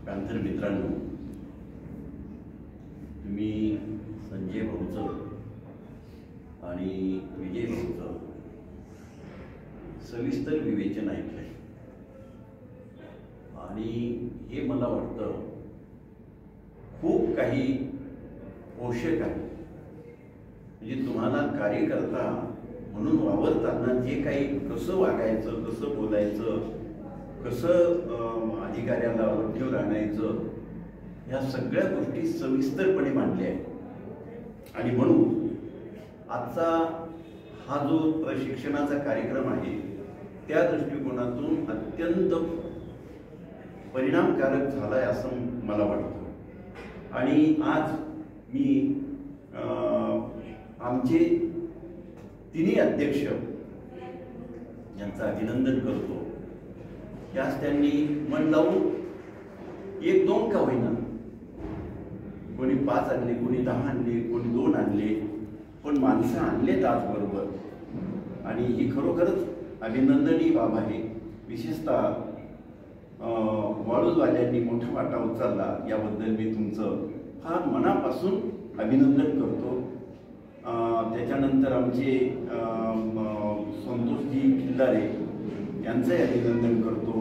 Panther मित्रांनो, तुम्ही संजय भाऊचं आणि विजय भाऊचं सविस्तर विवेचन ऐकलंय आणि हे मला वाटतं खूप काही पोषक आहे. म्हणजे तुम्हाला कार्यकर्ता म्हणून वावरताना जे काही कसं वागायचं, कसं बोलायचं, कसं अधिकाऱ्याला वठीवर आणायचं, ह्या सगळ्या गोष्टी सविस्तरपणे मांडल्या आहेत. आणि म्हणून आजचा हा जो प्रशिक्षणाचा कार्यक्रम आहे त्या दृष्टिकोनातून अत्यंत परिणामकारक झाला आहे असं मला वाटतं. आणि आज मी आमचे तिन्ही अध्यक्ष यांचं अभिनंदन करतो. त्यास त्यांनी मन लावून 1-2 का होईना, कोणी 5 आणले, कोणी 10 आणले, कोणी 2 आणले, पण माणसं आणलेत आज बरोबर. आणि ही खरोखरच अभिनंदनीय बाब आहे. विशेषतः वाळूजवाल्यांनी मोठा वाटा उचलला याबद्दल मी तुमचं फार मनापासून अभिनंदन करतो. त्याच्यानंतर आमचे संतोषजी किल्लारे यांचंही अभिनंदन करतो.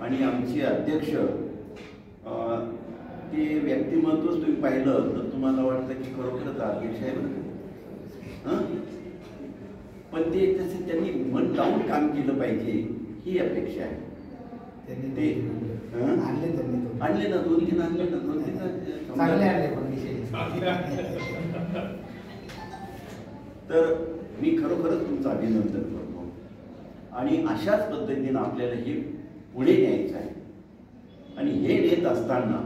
आणि आमचे अध्यक्ष ते व्यक्तिमत्वच तुम्ही पाहिलं तर तुम्हाला वाटतं की खरोखरच अध्यक्ष आहे बरं. पण ते तसे त्यांनी मन लावून काम केलं पाहिजे ही अपेक्षा आहे. ते आणले ना 2-3 आणले ना 2-3 तर मी खरोखरच तुमचं अभिनंदन करतो. आणि अशाच पद्धतीनं आपल्याला हे पुढे न्यायचं आहे. आणि हे नेत असताना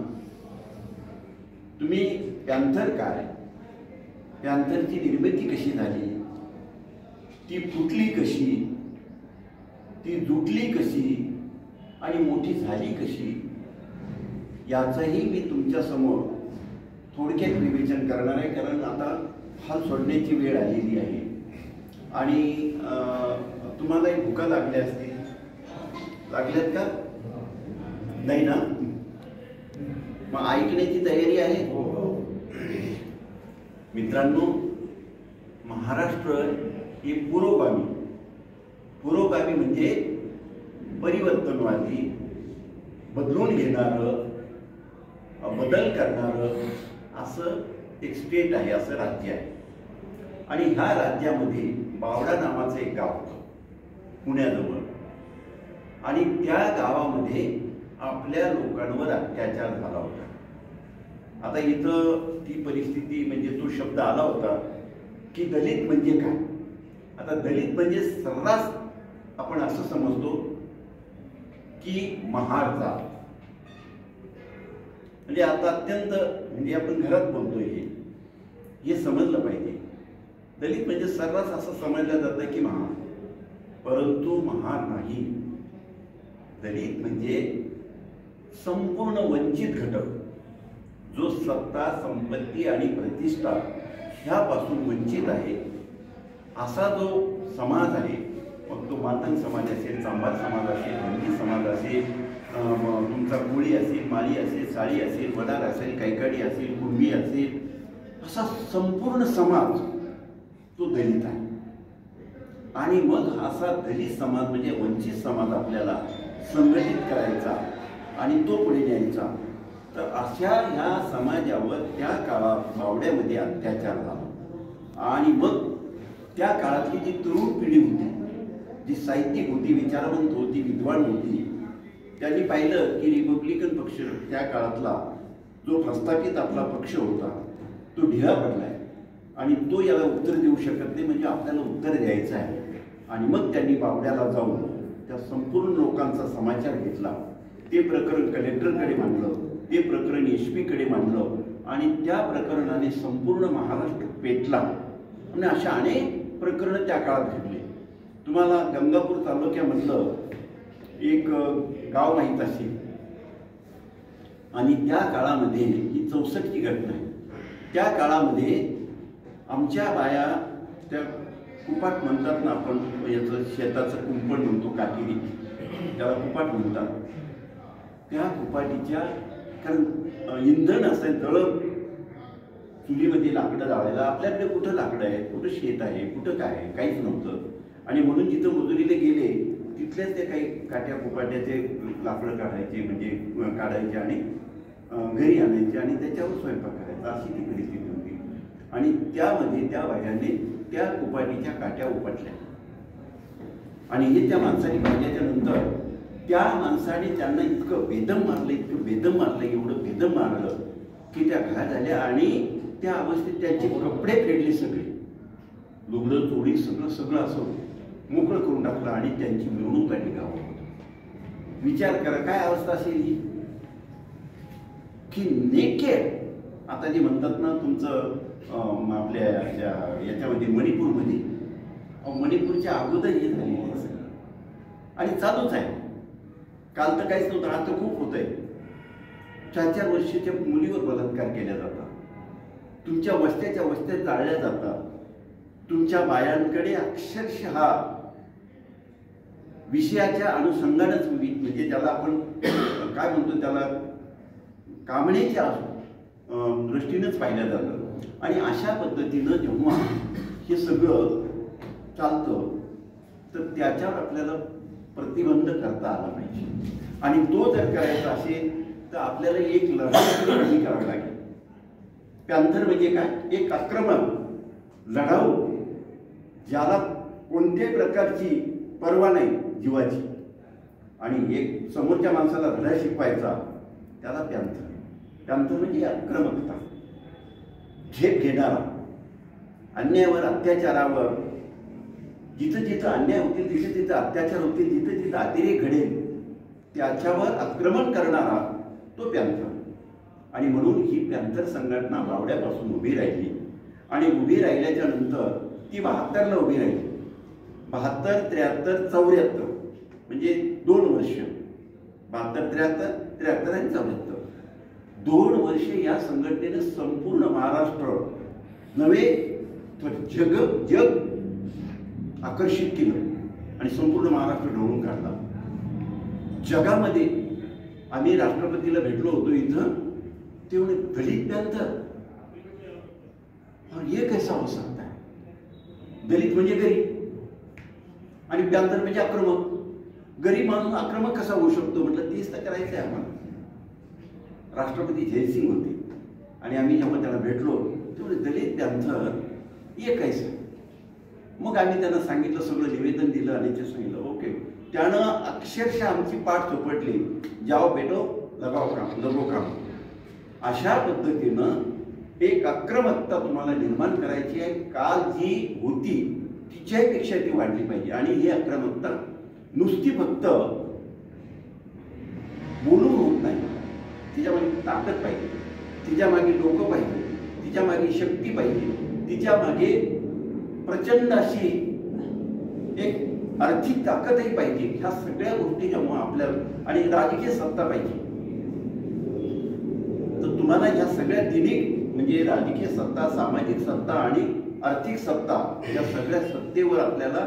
तुम्ही पॅन्थर काय, पॅन्थरची निर्मिती कशी झाली, ती फुटली कशी, ती जुटली कशी आणि मोठी झाली कशी, याचंही मी तुमच्या समोर थोडक्यात विवेचन करणार आहे. कारण आता हाल सोडण्याची वेळ आलेली आहे आणि तुम्हालाही भुका लागल्या असतील. लागल्यात का? नाही ना? मग ऐकण्याची तयारी आहे? मित्रांनो, महाराष्ट्र हे पुरोगामी म्हणजे परिवर्तनवादी, बदलून घेणारं, बदल करणारं असं एक स्टेट आहे, असं राज्य आहे. आणि ह्या राज्यामध्ये बावडा नावाचं एक गाव होतं पुण्याजवळ. आणि त्या गावामध्ये आपल्या लोकांवर अत्याचार झाला होता. आता इथं ती परिस्थिती म्हणजे तो शब्द आला होता की दलित म्हणजे काय. आता दलित म्हणजे सर्रास आपण असं समजतो की महार जात. म्हणजे आता अत्यंत म्हणजे आपण घरात बोलतोय हे समजलं पाहिजे. दलित म्हणजे सर्रास असं समजलं जातं की महार, परंतु महार नाही. दलित म्हणजे संपूर्ण वंचित घटक, जो सत्ता, संपत्ती आणि प्रतिष्ठा ह्यापासून वंचित आहे, असा जो समाज आहे. मग तो मातंग समाज असेल, चांभार समाज असेल, धनगी समाज असेल, तुमचा कोळी असेल, माळी असेल, साळी असेल, वडार असेल, कैकाडी असेल, कुणबी असेल, असा संपूर्ण समाज तो दलित आहे. आणि मग असा दलित समाज म्हणजे वंचित समाज आपल्याला संघटित करायचा आणि तो पुढे न्यायचा. तर अशा ह्या समाजावर त्या काळात बावड्यामध्ये अत्याचार झाला. आणि मग त्या काळातली जी तरुण पिढी होती, जी साहित्यिक होती, विचारवंत होती, विद्वान होती, त्यांनी पाहिलं की रिपब्लिकन पक्ष त्या काळातला जो प्रस्थापित आपला पक्ष होता तो ढिला पडलाय आणि तो याला उत्तर देऊ शकत नाही, म्हणजे आपल्याला उत्तर द्यायचं आहे. आणि मग त्यांनी बावड्याला जाऊन त्या संपूर्ण लोकांचा समाचार घेतला. ते प्रकरण कलेक्टरकडे मांडलं, ते प्रकरण SP कडे मांडलं आणि त्या प्रकरणाने संपूर्ण महाराष्ट्र पेटला. आणि अशा अनेक प्रकरणं त्या काळात घडली. तुम्हाला गंगापूर तालुक्यामधलं एक गाव माहीत असेल. आणि त्या काळामध्ये ही 64ची घटना आहे. त्या काळामध्ये आमच्या बाया त्या कुपाट म्हणतात ना, आपण याचं शेताचं कुंपण म्हणतो, काटेरी, त्याला कुपाट म्हणतात. त्या कुपाटीच्या कारण इंधन असेल तळप चुलीमध्ये लाकडं जाळायला आपल्याकडे कुठं लाकडं आहे, कुठं शेत आहे, कुठं काय आहे, काहीच नव्हतं. आणि म्हणून जिथं मजुरीला गेले तिथलेच ते काही काट्या कुपाट्याचे लाकडं काढायचे, म्हणजे काढायचे आणि घरी आणायचे आणि त्याच्यावर स्वयंपाक करायचा, अशी ती परिस्थिती होती. आणि त्यामध्ये त्या बायांनी त्या कुपाटीच्या काट्या उपटल्या आणि हे त्या माणसाने पाहिल्याच्या नंतर त्या माणसाने त्यांना इतकं बेदम मारलं, इतकं बेदम मारलं, एवढं बेदम मारलं की त्या घात झाल्या आणि त्या अवस्थेत त्यांचे कपडे फेडले, सगळे लुगडं चोळी सगळं सगळं असं मोकळं करून टाकलं आणि त्यांची मिरवणूक काढली गावात. विचार करा काय अवस्था असेल ही, की नेकेड. आता जे म्हणतात ना तुमचं आपल्या याच्यामध्ये मणिपूरमध्ये, मणिपूरच्या अगोदर हे झालेलं आहे सगळं आणि चालूच आहे. काल तर काहीच नव्हतं, आज तर खूप होत आहे. 4-4 वर्षाच्या मुलीवर बलात्कार केला जातात, तुमच्या वस्त्याच्या वस्त्यात जाळल्या जातात, तुमच्या बायांकडे अक्षरशः विषयाच्या अनुषंगानच म्हणजे ज्याला आपण काय म्हणतो त्याला कामण्याच्या दृष्टीनंच पाहिलं जातं. आणि अशा पद्धतीनं जेव्हा हे सगळं चालतं तर त्याच्यावर आपल्याला प्रतिबंध करता आला पाहिजे. आणि तो जर करायचा असेल तर आपल्याला एक लढाई करावी लागेल. पॅन्थर म्हणजे काय, एक आक्रमक लढाऊ, ज्याला कोणत्याही प्रकारची पर्वा नाही जीवाची, आणि एक समोरच्या माणसाला लढा शिकवायचा, त्याला पॅन्थर. पॅन्थर म्हणजे आक्रमकता, झेप घेणारा, अन्यायावर अत्याचारावर, जिथं जिथं अन्याय होतील तिथे तिथं अत्याचार होतील, जिथं जिथं अतिरेक घडेल त्याच्यावर आक्रमण करणारा तो पॅन्थर. आणि म्हणून ही पॅन्थर संघटना बावड्यापासून उभी राहिली आणि उभी राहिल्याच्या नंतर ती 72ला उभी राहिली. 72, 73, 74 म्हणजे 2 वर्ष, 72, 73, 73 आणि 74, 2 वर्ष या संघटनेनं संपूर्ण महाराष्ट्र नव्हे तर जग आकर्षित केलं आणि संपूर्ण महाराष्ट्र ढवळून काढला. जगामध्ये आम्ही राष्ट्रपतीला भेटलो होतो इथं, ते म्हणे दलित पॅन्थर, और ये कैसा हो सकता है? दलित म्हणजे गरीब आणि पॅन्थर म्हणजे आक्रमक. गरीब माणूस आक्रमक कसा होऊ शकतो? म्हटलं तेच तर करायचं आहे आम्हाला. राष्ट्रपती जयसिंग होते आणि आम्ही जेव्हा त्याला भेटलो तेवढे दलित पॅन्थर ये कैसे. मग आम्ही त्यांना सांगितलं, सगळं निवेदन दिलं आणि ते सांगितलं ओके. त्यानं अक्षरशः आमची पाठ चोपटली, जाओ बेटो लगाओ काम, लगो काम. अशा पद्धतीनं एक आक्रमकता तुम्हाला निर्माण करायची आहे. काल जी होती तिच्यापेक्षा ती वाढली पाहिजे. आणि ही आक्रमकता नुसती फक्त बोलून होत नाही, तिच्यामागे ताकद पाहिजे, तिच्या मागे डोकं पाहिजे, तिच्या मागे शक्ती पाहिजे, तिच्या मागे प्रचंड अशी एक आर्थिक ताकदही पाहिजे. ह्या सगळ्या गोष्टी जेव्हा आपल्याला, आणि राजकीय सत्ता पाहिजे, तर तुम्हाला ह्या सगळ्या तिन्ही म्हणजे राजकीय सत्ता, सामाजिक सत्ता आणि आर्थिक सत्ता, या सगळ्या सत्तेवर आपल्याला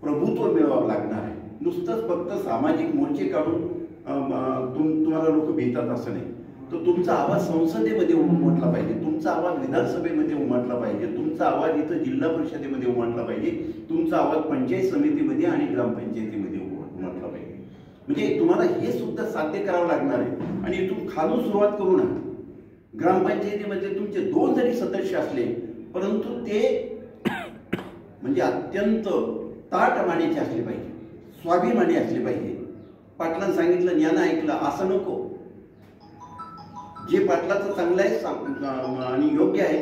प्रभुत्व मिळवावं लागणार आहे. नुसतंच फक्त सामाजिक मोर्चे काढून तुम्हाला लोक भेटतात असं नाही. तर तुमचा आवाज संसदेमध्ये उमटला पाहिजे, तुमचा आवाज विधानसभेमध्ये उमटला पाहिजे, तुमचा आवाज इथं जिल्हा परिषदेमध्ये उमटला पाहिजे, तुमचा आवाज पंचायत समितीमध्ये आणि ग्रामपंचायतीमध्ये उमटला पाहिजे. म्हणजे तुम्हाला हे सुद्धा साध्य करावं लागणार आहे. आणि इथून खालून सुरुवात करू नका. ग्रामपंचायतीमध्ये तुमचे 2 जरी सदस्य असले परंतु ते म्हणजे अत्यंत ताटमानेचे असले पाहिजे, स्वाभिमानी असले पाहिजे. पाटलांनी सांगितलं ज्ञान ऐकलं असं नको. जे पाटलाचं चांगलं आहे आणि योग्य आहे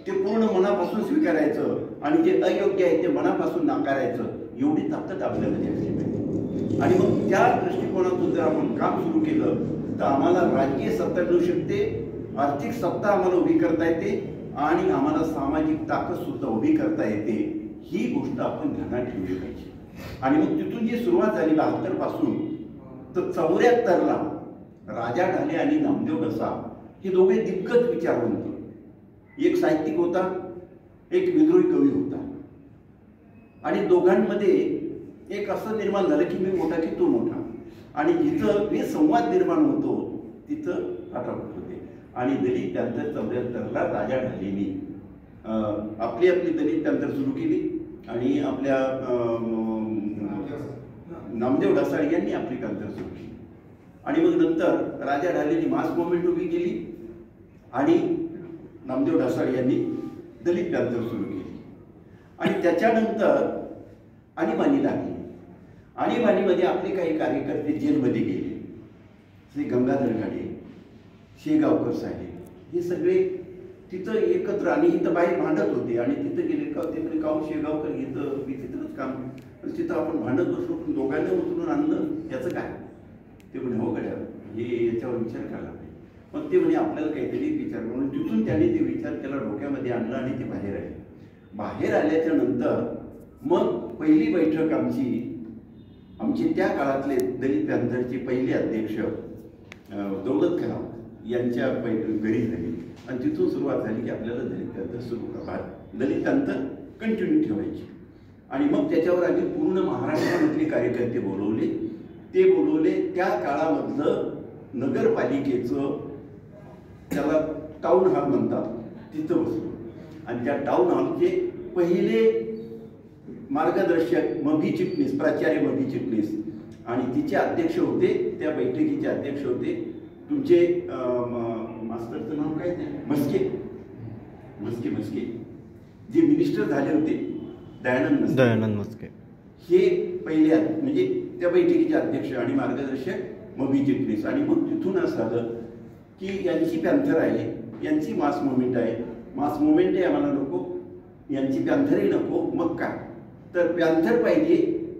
ते पूर्ण मनापासून स्वीकारायचं आणि जे अयोग्य आहे ते मनापासून नाकारायचं, एवढी ताकद आपल्यामध्ये असली पाहिजे. आणि मग त्या दृष्टिकोनातून जर आपण काम सुरू केलं तर आम्हाला राजकीय सत्ता मिळू शकते, आर्थिक सत्ता आम्हाला उभी करता येते आणि आम्हाला सामाजिक ताकद सुद्धा उभी करता येते. ही गोष्ट आपण ध्यानात ठेवली पाहिजे. आणि मग तिथून जी सुरुवात झाली 72 पासून तर 74ला राजा ढाले आणि नामदेव डसा हे दोघे दिग्गज विचारवंत, एक साहित्यिक होता, एक विद्रोही कवी होता. आणि दोघांमध्ये एक असं निर्माण झालं की मी मोठा की तो मोठा. आणि जिथं संवाद निर्माण होतो तिथं फाटाफूट होते. आणि दलित पॅंथर 74ला राजा ढालेंनी आपली आपली दलित पॅंथर सुरू केली आणि आपल्या नामदेव ढसाळ यांनी आपली पॅंथर सुरू केली. आणि मग नंतर राजा ढालेंनी मास मुवमेंट उभी केली आणि नामदेव ढसाळ यांनी दलित पॅंथर सुरू केली. आणि त्याच्यानंतर आणीबाणी लागली. आणीबाणीमध्ये आपले काही कार्यकर्ते जेलमध्ये गेले. श्री गंगाधर घाडे, शेगावकर साहेब हे सगळे तिथं एकत्र आणि इथं बाहेर भांडत होते. आणि तिथं गेले का ते म्हणे काहून शेगावकर इथं विचित्रच काम, तिथं आपण भांडत बसलो पण दोघांना उचलून आणलं याचं काय. ते म्हणे हो गड्या हे याच्यावर विचार करायला पाहिजे. मग ते म्हणे आपल्याला काहीतरी विचार म्हणून तिथून त्यांनी ते विचार केला, डोक्यामध्ये आणला आणि ते बाहेर आले. बाहेर आल्याच्या नंतर मग पहिली बैठक आमचे त्या काळातले दलित पॅंथरचे पहिले अध्यक्ष दौलत खराम यांच्या घरी झाली. आणि तिथून सुरुवात झाली की आपल्याला दलित पॅंथर सुरू करा, दलित पॅंथर कंटिन्यू ठेवायची. आणि मग त्याच्यावर आम्ही पूर्ण महाराष्ट्रामधले कार्यकर्ते बोलवले. ते बोलवले त्या काळामधलं नगरपालिकेचं त्याला टाऊन हॉल म्हणतात तिथं बसलो. आणि त्या टाऊन हॉलचे पहिले मार्गदर्शक मभी चिटणीस, प्राचार्य मभी चिटणीस आणि तिचे अध्यक्ष होते, त्या बैठकीचे अध्यक्ष होते तुमचे मास्टरचं नाव काय ते मस्के जे मिनिस्टर झाले होते दयानंद मस्के हे पहिले म्हणजे त्या बैठकीचे अध्यक्ष आणि मार्गदर्शक मभी चिटणीस. आणि मग तिथून असं झालं की यांची पॅंथर आहे, यांची मास मुवमेंट आहे, मास मुवमेंटही आम्हाला नको, यांची पॅंथरही नको. मग काय तर पॅंथर पाहिजे,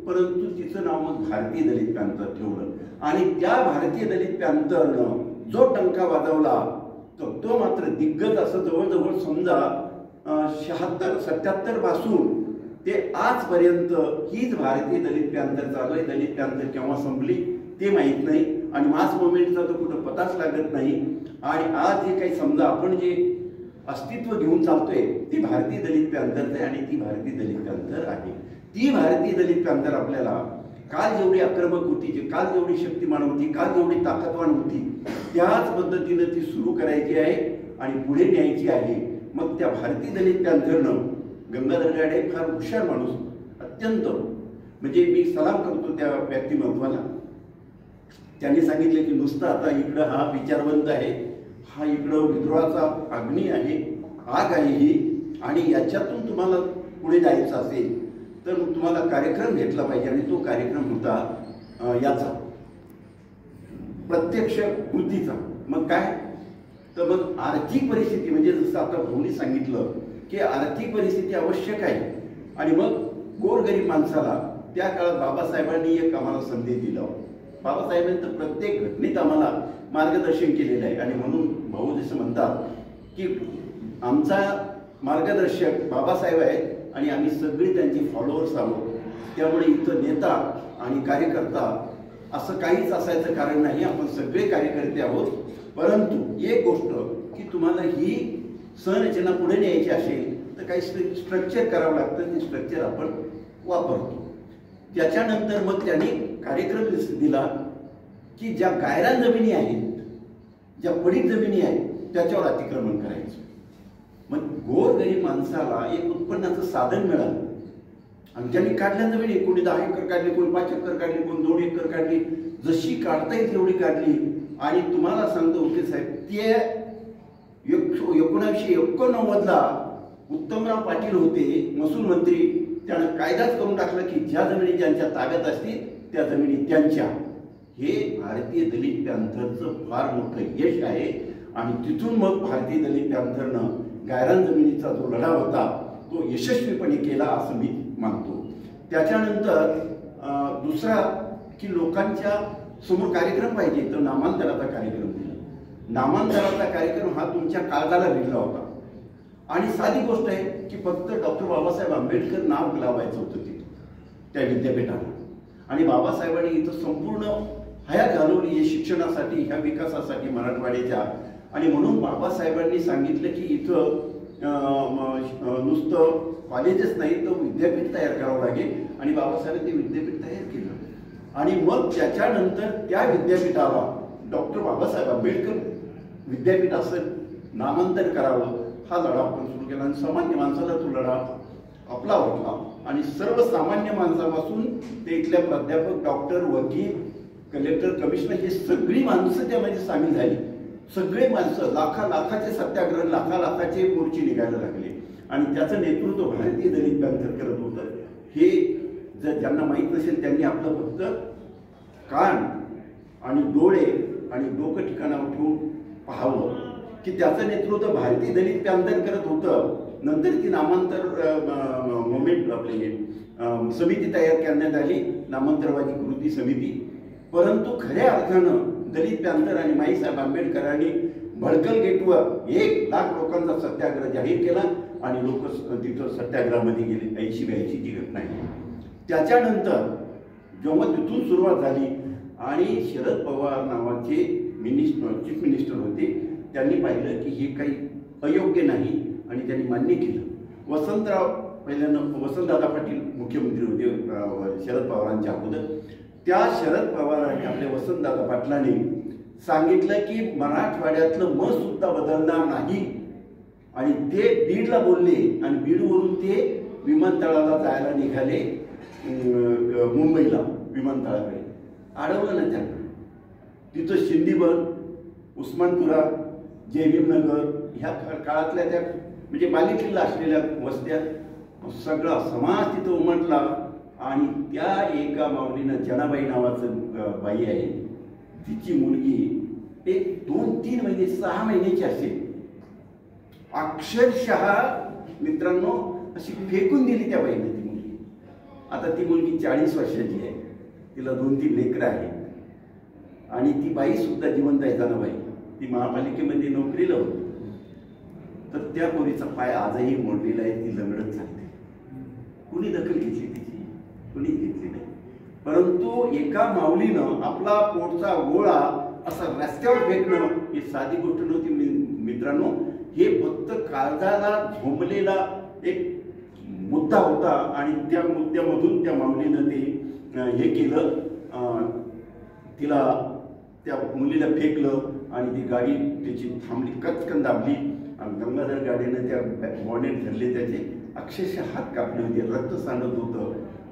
परंतु तिचं नाव मग भारतीय दलित पॅंथर ठेवलं. आणि त्या भारतीय दलित पॅंथरनं जो टंका वाजवला तो मात्र दिग्गज असं जवळजवळ समजा 76-77 पासून ते आजपर्यंत हीच भारतीय दलित पॅंथर चालू आहे. दलित पॅंथर केव्हा संपली ते माहीत नाही आणि मास मुवमेंटचा तर कुठं पताच लागत नाही. आणि आज जे काही समजा आपण जे अस्तित्व घेऊन चालतोय ती भारतीय दलित पॅंथर आहे आणि ती भारतीय दलित पॅंथर आहे. ती भारतीय दलित पॅंथर आपल्याला काल जेवढी आक्रमक होती, काल जेवढी शक्तिमान होती, काल जेवढी ताकदवान होती, त्याच पद्धतीनं ती सुरू करायची आहे आणि पुढे न्यायची आहे. मग त्या भारतीय दलित पॅंथरनं गंगाधर घाडे फार हुशार माणूस, अत्यंत म्हणजे मी सलाम करतो त्या व्यक्तिमत्वाला. त्यांनी सांगितलं की नुसतं आता इकडं हा विचारवंत आहे, हा इकडं विद्रोहाचा अग्नी आहे, आग आहे ही, आणि याच्यातून तुम्हाला पुढे जायचं असेल तर मग तुम्हाला कार्यक्रम घेतला पाहिजे. आणि तो कार्यक्रम होता याचा प्रत्यक्ष कृतीचा. मग काय तर मग आर्थिक परिस्थिती म्हणजे जसं आता भाऊनी सांगितलं की आर्थिक परिस्थिती आवश्यक आहे. आणि मग गोरगरीब माणसाला त्या काळात बाबासाहेबांनी एक आम्हाला संदेश दिला. बाबासाहेबांनी तर प्रत्येक घटनेत आम्हाला मार्गदर्शन केलेलं आहे. आणि म्हणून भाऊ जसं म्हणतात की आमचा मार्गदर्शक बाबासाहेब आहेत आणि आम्ही सगळे त्यांचे फॉलोअर्स आहोत. त्यामुळे इथं नेता आणि कार्यकर्ता असं काहीच असायचं कारण नाही, आपण सगळे कार्यकर्ते आहोत. परंतु एक गोष्ट की तुम्हाला ही संरचना पुढे न्यायची असेल तर काही स्ट्रक्चर करावं लागतं, ते स्ट्रक्चर आपण वापरतो. त्याच्यानंतर मग त्यांनी कार्यक्रम दिला की ज्या गायरान जमिनी आहेत, ज्या पडीक जमिनी आहेत त्याच्यावर अतिक्रमण करायचं. मग गोरगरीब माणसाला एक उत्पन्नाचं साधन मिळालं आणि त्यांनी काढल्या जमिनी, कोणी 10 एकर काढली, कोणी 5 एकर काढली, कोणी 2 एकर काढली, जशी काढता येईल तेवढी काढली. आणि तुम्हाला सांगतो ओके साहेब, ते 1989ला उत्तमराव पाटील होते महसूल मंत्री, त्यानं कायदाच करून टाकला की ज्या जमिनी ज्यांच्या ताब्यात असतील त्या जमिनी त्यांच्या. हे भारतीय दलित पॅंथरचं फार मोठं यश आहे. आणि तिथून मग भारतीय दलित पॅंथरनं गायरान जमिनीचा जो लढा होता तो यशस्वीपणे केला असं मी मानतो. त्याच्यानंतर दुसरा की लोकांच्या समोर कार्यक्रम पाहिजे तर नामांतराचा कार्यक्रम दिला. नामांतराचा कार्यक्रम हा तुमच्या काळजाला भिडला होता. आणि साधी गोष्ट आहे की फक्त डॉक्टर बाबासाहेब आंबेडकर नाव लावायचं होतं तिथं त्या विद्यापीठाला. आणि बाबासाहेबांनी इथं संपूर्ण हयात घालवली आहे शिक्षणासाठी, ह्या विकासासाठी मराठवाड्याच्या. आणि म्हणून बाबासाहेबांनी सांगितलं की इथं नुसतं कॉलेजच नाही तर विद्यापीठ तयार करावं लागेल. आणि बाबासाहेबांनी ते विद्यापीठ तयार केलं. आणि मग त्याच्यानंतर त्या विद्यापीठाला डॉक्टर बाबासाहेब आंबेडकर विद्यापीठ असं नामांतर करावं, हा लढा आपण सुरू केला आणि सामान्य माणसाला तो लढा आपला वाटला आणि सर्वसामान्य माणसापासून ते इथल्या प्राध्यापक, डॉक्टर, वकील, कलेक्टर, कमिशनर हे सगळी माणसं त्यामध्ये सामील झाली. सगळे माणसं लाखाचे सत्याग्रह, लाखाचे मोर्चे निघायला लागले आणि त्याचं नेतृत्व भारतीय दलित पॅंथर करत होतं. हे जर ज्यांना माहीत नसेल त्यांनी आपलं फक्त कान आणि डोळे आणि डोकं ठिकाणावर ठेवून पाहावं की त्याचं नेतृत्व भारतीय दलित पॅंथर करत होतं. नंतर ती नामांतर मुवमेंट आपली समिती तयार करण्यात आली, नामांतरवादी कृती समिती. परंतु खऱ्या अर्थानं दलित पॅंथर आणि माईसाहेब आंबेडकरांनी भडकल गेटवर 1,00,000 लोकांचा सत्याग्रह जाहीर केला आणि लोक तिथं सत्याग्रहामध्ये गेले. 80-82 ची घटना आहे. त्याच्यानंतर जेव्हा तिथून सुरुवात झाली आणि शरद पवार नावाचे चीफ मिनिस्टर होते, त्यांनी पाहिलं की हे काही अयोग्य नाही आणि त्यांनी मान्य केलं. वसंतदादा पाटील मुख्यमंत्री होते शरद पवारांच्या अगोदर. त्या शरद पवारांनी आपल्या वसंतदादा पाटलांनी सांगितलं की मराठवाड्यातलं मत सुद्धा बदलणार नाही आणि ते बीडला बोलले आणि बीडवरून ते विमानतळाला जायला निघाले मुंबईला विमानतळाकडे. अडवलं ना त्यांना. तिथं शिंदीबन, उस्मानपुरा, जयभीमनगर ह्या काळातल्या त्या म्हणजे बालिकेला असलेल्या वस्त्या सगळा समाज तिथं उमटला आणि त्या एका माऊलीनं जनाबाई नावाचं बाई आहे, तिची मुलगी एक 2-3 महिने 6 महिन्याची असेल. अक्षरशः मित्रांनो अशी फेकून दिली त्या बाईने ती मुलगी. आता ती मुलगी 40 वर्षाची आहे, तिला 2-3 लेकरं आहेत आणि ती बाई सुद्धा जिवंत आहे जनाबाई. ती महापालिकेमध्ये नोकरीला होती. तर त्या पोरीचा पाय आजही मोडलेला आहे, ती लंगडत चालते. कुणी दखल घेतली तिची? कुणी घेतली नाही. परंतु एका माऊलीनं आपला पोटचा गोळा असा रस्त्यावर फेकणं ही साधी गोष्ट नव्हती मित्रांनो. हे फक्त काळजाला झोंबलेला एक मुद्दा होता आणि त्या मुद्द्यामधून त्या माऊलीनं ते हे केलं, तिला त्या मुलीला फेकलं आणि ती गाडी त्याची थांबली, कचकन दाबली आणि गंगाधर गाडीनं त्या बॉनेट धरले, त्याचे अक्षरशः हात कापले होते, रक्त सांडत होतं.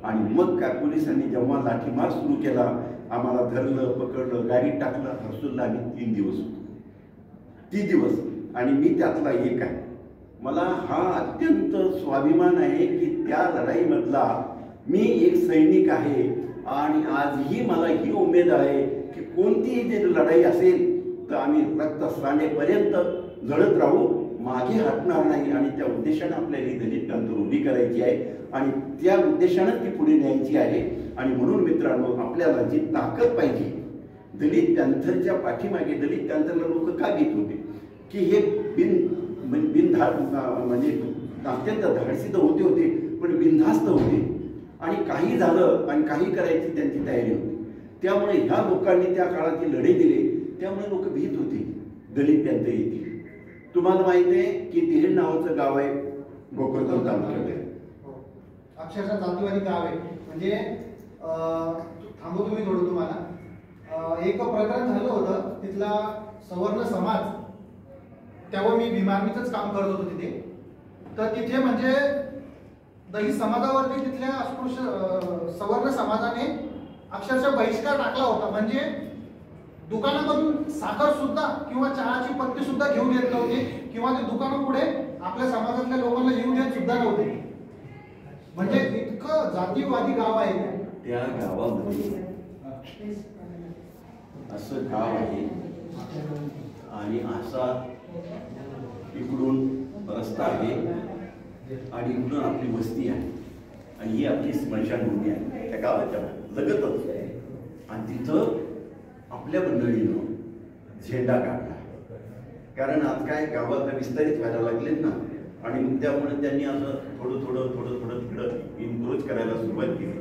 आणि मग काय पोलिसांनी जेव्हा लाठीमार सुरू केला, आम्हाला धरलं, पकडलं, गाडीत टाकलं. हर्सूलला आम्ही 3 दिवस होतो. 3 दिवस आणि मी त्यातला एक आहे. मला हा अत्यंत स्वाभिमान आहे की त्या लढाईमधला मी एक सैनिक आहे आणि आजही मला ही उमेद आहे की कोणतीही जर लढाई असेल तर आम्ही रक्त सांडेपर्यंत लढत राहू, मागे हटणार नाही. आणि त्या उद्देशानं आपल्याला ही दलित पॅंथर उभी करायची आहे आणि त्या उद्देशानं ती पुढे न्यायची आहे. आणि म्हणून मित्रांनो आपल्याला जी ताकद पाहिजे, दलित पॅंथरच्या पाठीमागे दलित पॅंथरला लोक का घेत होते की हे बिनधाड म्हणजे अत्यंत धाडसी तर होते पण बिनधास्त होते आणि काही झालं आणि काही करायची त्यांची तयारी होती. त्यामुळे ह्या लोकांनी त्या काळात जे लढे दिले त्यामुळे लोक भीत होते दलित पॅंथर येतील. तुम्हाला माहिती आहे की तिहेड नावाचं गाव आहे भोकरदन तालुक्यात, अक्षरशः जातीवादी गाव आहे. म्हणजे थांबवतो मी थोडं तुम्हाला. एक प्रकरण झालं होतं तिथला सवर्ण समाज, तेव्हा मी भीमार्मीचंच काम करत होतो तिथे. तर तिथे म्हणजे दलित समाजावरती तिथल्या अस्पृश्य सवर्ण समाजाने अक्षरशः बहिष्कार टाकला होता. म्हणजे दुकानामधून साखर सुद्धा किंवा चहाची पत्ती सुद्धा घेऊन येत नव्हते किंवा ते दुकानापुढे आपल्या समाजातल्या लोकांना येऊ देत सुद्धा नव्हते. म्हणजे इतकं जातीवादी गाव आहे. त्या गावामध्ये असं गाव आहे आणि असा इकडून रस्ता आहे आणि इकडून आपली वस्ती आहे आणि ही आपली स्मशानभूमी आहे त्या गावाच्या लगतच. आणि तिथं आपल्या मंडळीनं झेंडा काढला, कारण आज काय गावात विस्तारित व्हायला लागलेत ना आणि त्यामुळे त्यांनी असं थोडं तिकडं इन्क्रोच करायला सुरुवात केली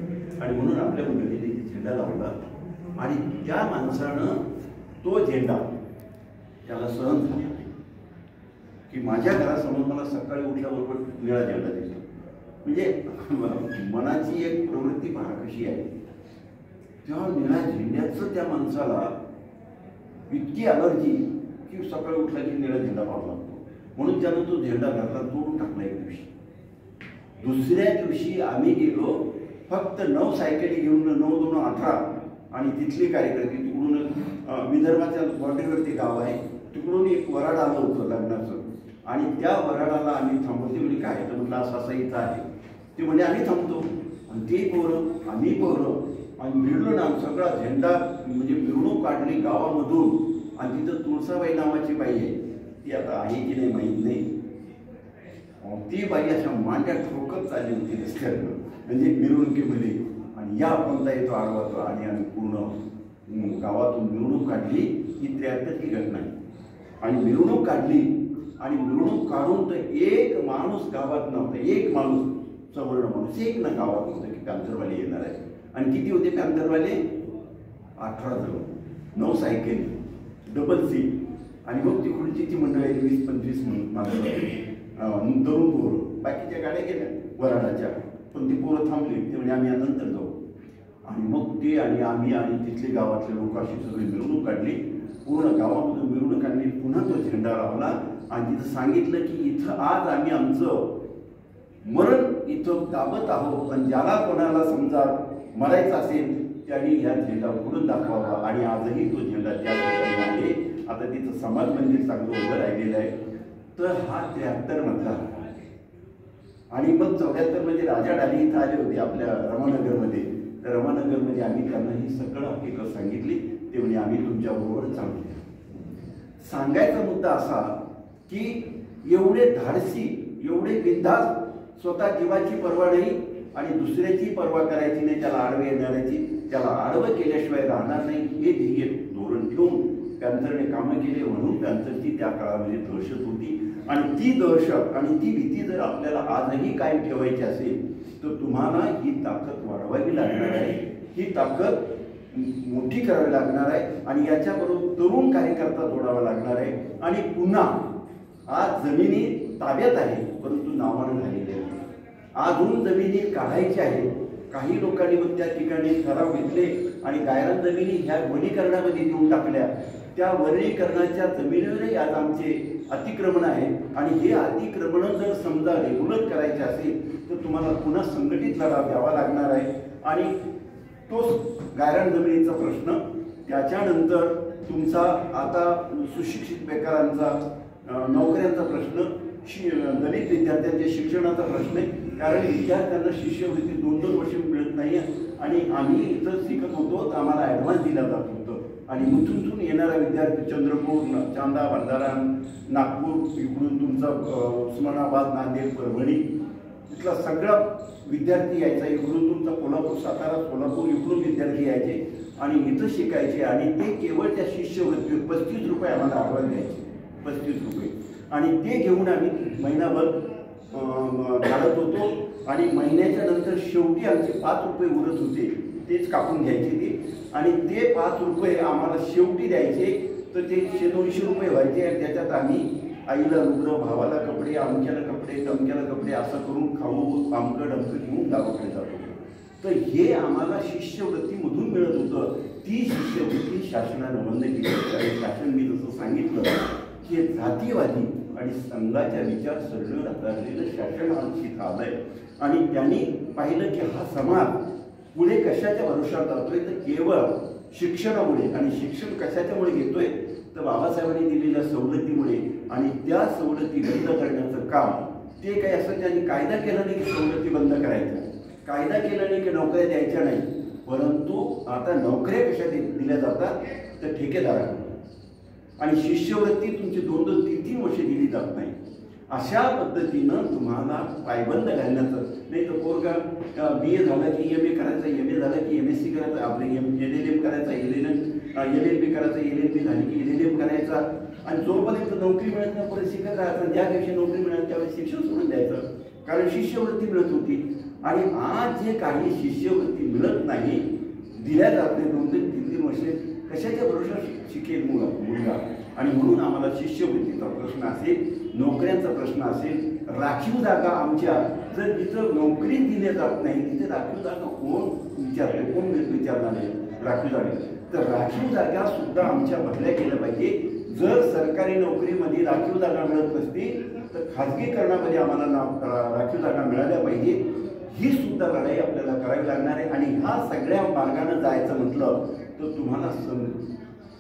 आणि म्हणून आपल्या मंडळीने झेंडा लावला. आणि त्या माणसानं तो झेंडा त्याला सहन झाला नाही की माझ्या घरासमोर मला सकाळी उठल्याबरोबर निळा झेंडा दिसतो. म्हणजे मनाची एक प्रवृत्ती पहा कशी आहे. तेव्हा निळ्या झेंड्याचं त्या माणसाला इतकी अलर्जी की सकाळी उठला की निळा झेंडा पाहावा लागतो. म्हणून त्यानं तो झेंडा घरातला तोडून टाकला एक दिवशी. दुसऱ्या दिवशी आम्ही गेलो, फक्त 9 सायकली घेऊन 9 2 18 आणि तिथली कार्यकर्ते तिकडून विदर्भाच्या बॉर्डरवरती गाव आहे, तिकडून एक वराड आलं होतं लग्नाचं. आणि त्या वराडाला आम्ही थांबवतो. म्हणजे काय तर म्हटलं असं असं इथं आहे. ते म्हणजे आम्ही थांबतो आणि ते पोरं आम्ही पोरं आणि मिळलो ना सगळा झेंडा म्हणजे मिरवणूक काढली गावामधून. आणि तिथं तुळसाबाई नावाची बाई आहे, ती आता आहे की नाही माहीत नाही. ती बाई अशा मांड्या ठोकत चालली होती रस्त्यानं म्हणजे मिरवणुकीमध्ये. आणि या कोणता येतो आडवा आणि आम्ही पूर्ण गावातून मिरवणूक काढली. ही 73ची घटना आहे. आणि मिरवणूक काढली आणि मिरवणूक काढून तर एक माणूस गावात नव्हता, एक माणूस सवर्ण माणूस एक ना गावात नव्हतं की पॅन्थरवाले येणार आहे. आणि किती होते पॅन्थरवाले? 18 जण, 9 सायकली, डबल सीट. आणि मग तिकडची ती मंडळी 20-25 माणसं, तरुण पोरं. बाकीच्या गाड्या गेल्या वराडाच्या, पण ती पोरं थांबली. ते म्हणजे आम्ही नंतर जाऊ. आणि मग ते आणि आम्ही आणि तिथले गावातले लोक अशी सगळी मिरवणूक काढली. पूर्ण गावामधून मिरवणूक काढली. पुन्हा तो झेंडा लावला आणि तिथं सांगितलं की इथं आज आम्ही आमचं मरण इथं दाबत आहोत. आणि ज्याला कोणाला समजा मरायचं असेल त्यांनी ह्या झेंडा उघडून दाखवावा. आणि आजही तो झेंडा त्या ठिकाणी आहे. आता तिथं समाज मंदिर चांगलं उभं राहिलेलं आहे. तर हा 73 मधला. आणि मग 74 मध्ये राजा डाली इथं आले होते आपल्या रमानगरमध्ये. तर रमानगरमध्ये आम्ही त्यांना ही सगळं हकीकत सांगितली. ते म्हणजे आम्ही तुमच्याबरोबर चालू. सांगायचा मुद्दा असा की एवढे धाडसी, एवढे बिनधास्त, स्वतः जीवाची पर्वा नाही आणि दुसऱ्याची पर्वा करायची नाही, त्याला आडवे येणाऱ्याची, त्याला आडवं केल्याशिवाय राहणार नाही हे ध्येय धोरण ठेवून पॅन्थरने कामं केले. म्हणून पॅन्थरची त्या काळामध्ये दहशत होती. आणि ती दहशत आणि ती भीती जर आपल्याला आजही कायम ठेवायची असेल तर तुम्हाला ही ताकद वाढवावी लागणार आहे. ही ताकद मोठी करावी लागणार आहे. आणि याच्याबरोबर तरुण कार्यकर्ता जोडावा लागणार आहे. आणि पुन्हा आज जमिनी ताब्यात आहे परंतु नावानं झालेली आहे. अजून जमिनी काढायची आहे. काही लोकांनी मग त्या ठिकाणी ठराव घेतले आणि गायरान जमिनी ह्या वनीकरणामध्ये देऊन टाकल्या. त्या वनीकरणाच्या जमिनीवरही आज आमचे अतिक्रमण आहे. आणि हे अतिक्रमण जर समजा रेग्युलर करायचे असेल तर तुम्हाला पुन्हा संघटित लढा द्यावा लागणार आहे. आणि तोच गायरान जमिनीचा प्रश्न, त्याच्यानंतर तुमचा आता सुशिक्षित बेकारांचा नोकऱ्यांचा प्रश्न, दलित विद्यार्थ्यांच्या शिक्षणाचा प्रश्न आहे. कारण विद्यार्थ्यांना शिष्यवृत्ती 2-2 वर्ष मिळत नाही. आणि आम्ही इथं शिकत होतो तर आम्हाला ॲडव्हान्स दिला जात होतं. आणि मुथून येणारा विद्यार्थी चंद्रपूर, चांदा, भंडारा, नागपूर, इकडून तुमचा उस्मानाबाद, नांदेड, परभणी इथला सगळा विद्यार्थी यायचा. इकडून तुमचा कोल्हापूर, सातारा, सोलापूर इकडून विद्यार्थी यायचे आणि इथं शिकायचे. आणि ते केवळ त्या शिष्यवृत्तीवर 35 रुपये आम्हाला ॲडव्हान्स द्यायचे, 35 रुपये. आणि ते घेऊन आम्ही महिनाभर काढत होतो. आणि महिन्याच्या नंतर शेवटी आमचे 5 रुपये उरत होते, तेच कापून घ्यायचे ते. आणि ते 5 रुपये आम्हाला शेवटी द्यायचे. तर ते 100-200 रुपये व्हायचे. आणि त्याच्यात आम्ही आईला रुग्ण, भावाला कपडे, अमक्याला कपडे, टमक्याला कपडे असं करून खाऊ आमकं डमकं घेऊन गावाकडे जात होतो. तर हे आम्हाला शिष्यवृत्तीमधून मिळत होतं. ती शिष्यवृत्ती शासनानं बंद केली. आणि शासन मी जसं सांगितलं की जातीवादी आणि संघाच्या विचारसरणीवर आधारलेलं शासन आमची आलंय. आणि त्यांनी पाहिलं की हा समाज पुढे कशाच्या भरोशावर जातोय तर केवळ शिक्षणामुळे. आणि शिक्षण कशाच्यामुळे घेतोय तर बाबासाहेबांनी दिलेल्या सवलतीमुळे. आणि त्या सवलती बंद करण्याचं काम ते काही असं त्यांनी कायदा केला नाही की सवलती बंद करायच्या, कायदा केला नाही की नोकऱ्या द्यायच्या नाही. परंतु आता नोकऱ्या कशा दिल्या जातात तर ठेकेदारांना. आणि शिष्यवृत्ती तुमची 2-2, 3-3 वर्षे दिली जात नाही. अशा पद्धतीनं तुम्हाला पायबंद घालण्याचं. नाही तर पोरगा BA झाला की MA करायचा, MA झाला की MSc करायचा, आपले LLM करायचा, LLB करायचा, LLB झाली की LLM करायचा. आणि जोपर्यंत नोकरी मिळत नाही परत शिकत राहायचं. ज्या दिवशी नोकरी मिळाली त्यावेळेस शिक्षण सोडून द्यायचं, कारण शिष्यवृत्ती मिळत होती. आणि आज जे काही शिष्यवृत्ती मिळत नाही, दिल्या जात नाही 2-2, 3-3 वर्षे, कशाच्या भरोसा शिकेल मुलगा. आणि म्हणून आम्हाला शिष्यवृत्तीचा प्रश्न असेल, नोकऱ्यांचा प्रश्न असेल, राखीव जागा आमच्या जर जिथं नोकरी दिल्या जात नाही तिथे राखीव जागा कोण विचारले, कोण विचारणार आहे राखीव जागा. तर राखीव जागा सुद्धा आमच्या भरल्या गेल्या पाहिजे. जर सरकारी नोकरीमध्ये राखीव जागा मिळत नसतील तर खाजगीकरणामध्ये आम्हाला राखीव जागा मिळाल्या पाहिजे. ही सुद्धा लढाई आपल्याला करावी लागणार आहे. आणि ह्या सगळ्या मार्गाने जायचं म्हटलं तर तुम्हाला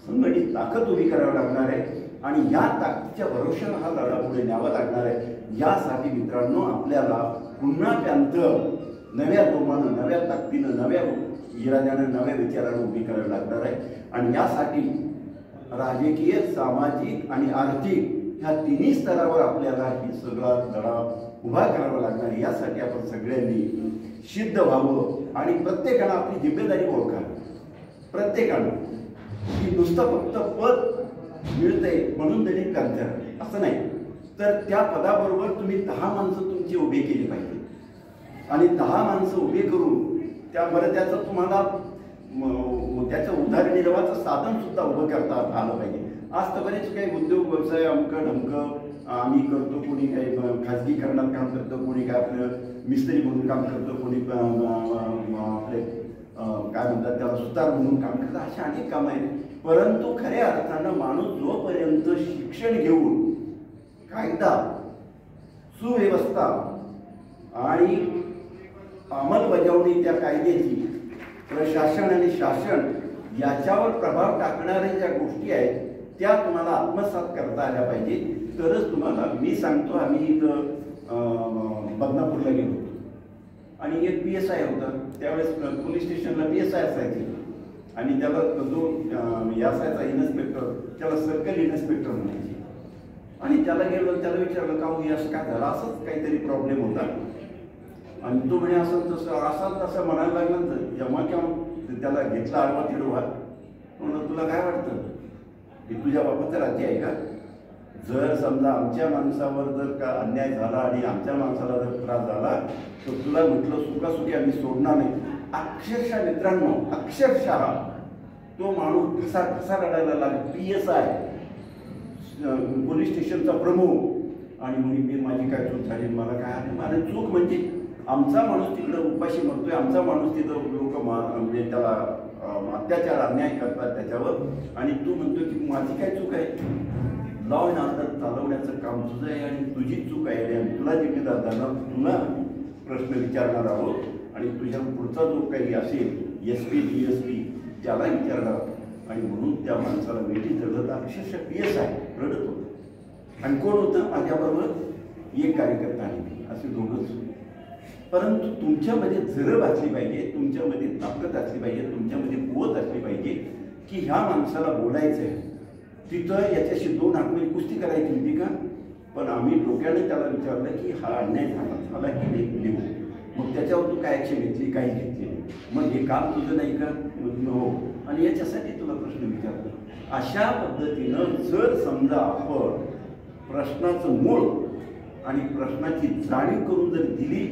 संघटित ताकद उभी करावी लागणार आहे. आणि या ताकदीच्या भरोशावर हा लढा पुढे न्यावा लागणार आहे. यासाठी मित्रांनो आपल्याला पुन्हा त्यांचं नव्या जोमानं, नव्या ताकदीनं, नव्या इराद्यानं, नव्या विचारानं उभी करावी लागणार आहे. आणि यासाठी राजकीय, सामाजिक आणि आर्थिक ह्या तिन्ही स्तरावर आपल्याला ही सगळा लढा उभा करावा लागणार आहे. यासाठी आपण सगळ्यांनी सिद्ध व्हावं आणि प्रत्येकानं आपली जिम्मेदारी ओळखावी. प्रत्येकानं की नुसतं फक्त पद मिळतंय म्हणून त्यांनी करतात असं नाही, तर त्या पदाबरोबर तुम्ही 10 माणसं तुमची उभी केली पाहिजे. आणि 10 माणसं उभी करून त्याबरोबर त्याचं तुम्हाला त्याचं उदरनिर्वाहाचं साधन सुद्धा उभं करता आलं पाहिजे. आज तर बरेच काही उद्योग व्यवसाय अमकं ढमकं आम्ही करतो, कोणी काही खाजगीकरणात काम करतं, कोणी काय आपलं मिस्त्री म्हणून काम करतं, कोणी आपले काय म्हणतात त्याला सुतार म्हणून काम करतं. अशा अनेक कामं आहेत. परंतु खऱ्या अर्थानं माणूस जोपर्यंत शिक्षण घेऊन कायदा, सुव्यवस्था आणि अंमलबजावणी त्या कायद्याची, प्रशासन आणि शासन याच्यावर प्रभाव टाकणाऱ्या ज्या गोष्टी आहेत त्या तुम्हाला आत्मसात करता आल्या पाहिजे. तरच तुम्हाला, मी सांगतो, आम्ही इथं बदनापूरला गेलो होतो आणि एक PSI होता. त्यावेळेस पोलीस स्टेशनला PSI असायचे आणि त्याला जो असायचा इन्स्पेक्टर त्याला सर्कल इन्स्पेक्टर म्हणायचे. आणि त्याला गेलो, त्याला विचारलं का हो असं काय झालं, असंच काहीतरी प्रॉब्लेम होता. आणि तो म्हणे असं तसं म्हणायला लागला. जेव्हा केव्हा त्याला घेतला आडवा तिडवा, म्हणून तुला काय वाटतं की तुझ्या बापाचं राज्य आहे का? जर समजा आमच्या माणसावर जर का अन्याय झाला आणि आमच्या माणसाला जर त्रास झाला तर तुला म्हटलं सुखासुखी आम्ही सोडणार नाही. अक्षरशः मित्रांनो, अक्षरशः तो माणूस कसा रडायला लागला. PSI पोलीस स्टेशनचा प्रमुख आणि म्हणे मी माझी काय चूक झाली, मला काय आहे. माझी चूक म्हणजे आमचा माणूस तिकडं उपाशी मरतोय, आमचा माणूस तिथं लोक म्हणजे त्याला अत्याचार अन्याय करतात त्याच्यावर, आणि तू म्हणतो की माझी काय चूक आहे. लॉ अँड ऑर्डर चालवण्याचं काम तुझं आहे आणि तुझी चूक आहे आणि तुला जिम्मेदार धरणार, तुला प्रश्न विचारणार आहोत आणि तुझ्या पुढचा जो काही असेल SP DSP त्याला विचारणार. आणि म्हणून त्या माणसाला वेटी चढत अक्षरशः PSI रडत होतं. आणि कोण होतं माझ्याबरोबर? एक कार्यकर्ता आणि मी, असे दोघंच. परंतु तुमच्यामध्ये जरब असली पाहिजे, तुमच्यामध्ये ताकद असली पाहिजे, तुमच्यामध्ये कुवत असली पाहिजे की ह्या माणसाला बोलायचं आहे. तिथं याच्याशी 2 हातमध्ये कुस्ती करायची होती का? पण आम्ही डोक्याने त्याला विचारलं की हा अन्याय झाला की नाही लिहू. मग त्याच्यावर तू काय ॲक्शन घेतली? काही घेतली नाही. मग हे काम तुझं नाही का? हो. आणि याच्यासाठी तुला प्रश्न विचारतो. अशा पद्धतीनं जर समजा आपण प्रश्नाचं मूळ आणि प्रश्नाची जाणीव करून जर दिली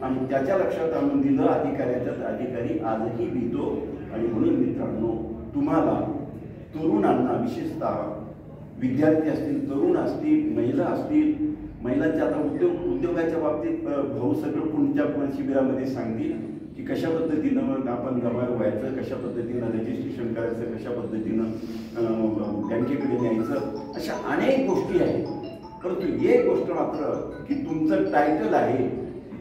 आणि त्याच्या लक्षात आणून दिलं अधिकाऱ्याच्याच अधिकारी आजही लिहितो. आणि म्हणून मित्रांनो, तुम्हाला तरुणांना, विशेषतः विद्यार्थी असतील, तरुण असतील, महिला असतील, महिलांच्या आता उद्योगाच्या बाबतीत भाऊ सगळं पुढच्या शिबिरामध्ये सांगतील की कशा पद्धतीनं आपण जमा व्हायचं, कशा पद्धतीनं रजिस्ट्रेशन करायचं, कशा पद्धतीनं बँकेकडे न्यायचं. अशा अनेक गोष्टी आहेत. परंतु एक गोष्ट मात्र की तुमचं टायटल आहे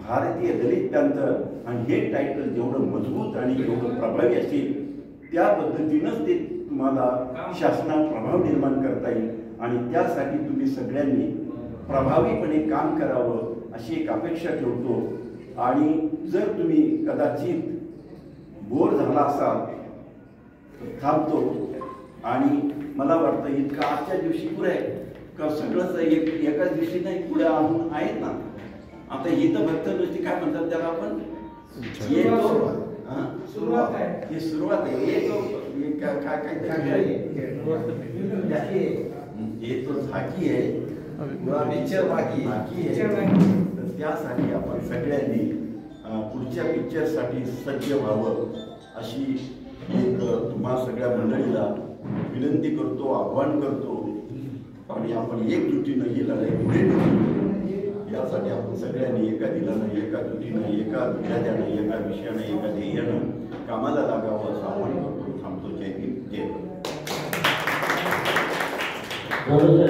भारतीय दलित पॅंथर, आणि हे टायटल जेवढं मजबूत आणि जेवढं प्रभावी असेल त्या पद्धतीनंच ते तुम्हाला शासनात प्रभाव निर्माण करता येईल. आणि त्यासाठी तुम्ही सगळ्यांनी प्रभावीपणे काम करावं अशी एक अपेक्षा ठेवतो. आणि जर तुम्ही कदाचित बोर झाला असाल तर थांबतो. आणि मला वाटतं इतकं आजच्या दिवशी पुढे आहे का सगळंच एकाच दिवशी नाही, पुढे आणून आहेत ना. आता इथं फक्त नुसती काय म्हणतात त्याला आपण सुरुवात आहे, ही सुरुवात आहे. एक तो झाकी आहे, बाकी आहे. तर त्यासाठी आपण सगळ्यांनी पुढच्या पिक्चरसाठी सज्ज व्हावं अशी एक तुम्हा सगळ्या मंडळीला विनंती करतो, आव्हान करतो. आणि आपण एकजुटीनं ही लढाई पुढे नेऊ. यासाठी आपण सगळ्यांनी एका दिलानं, एका जुटीनं, एका विद्यार्थ्यानं, एका विषयानं, एका ध्येयानं कामाला लागावं असं आव्हान करतो. थांबतो. जय हिंद. थोडंसं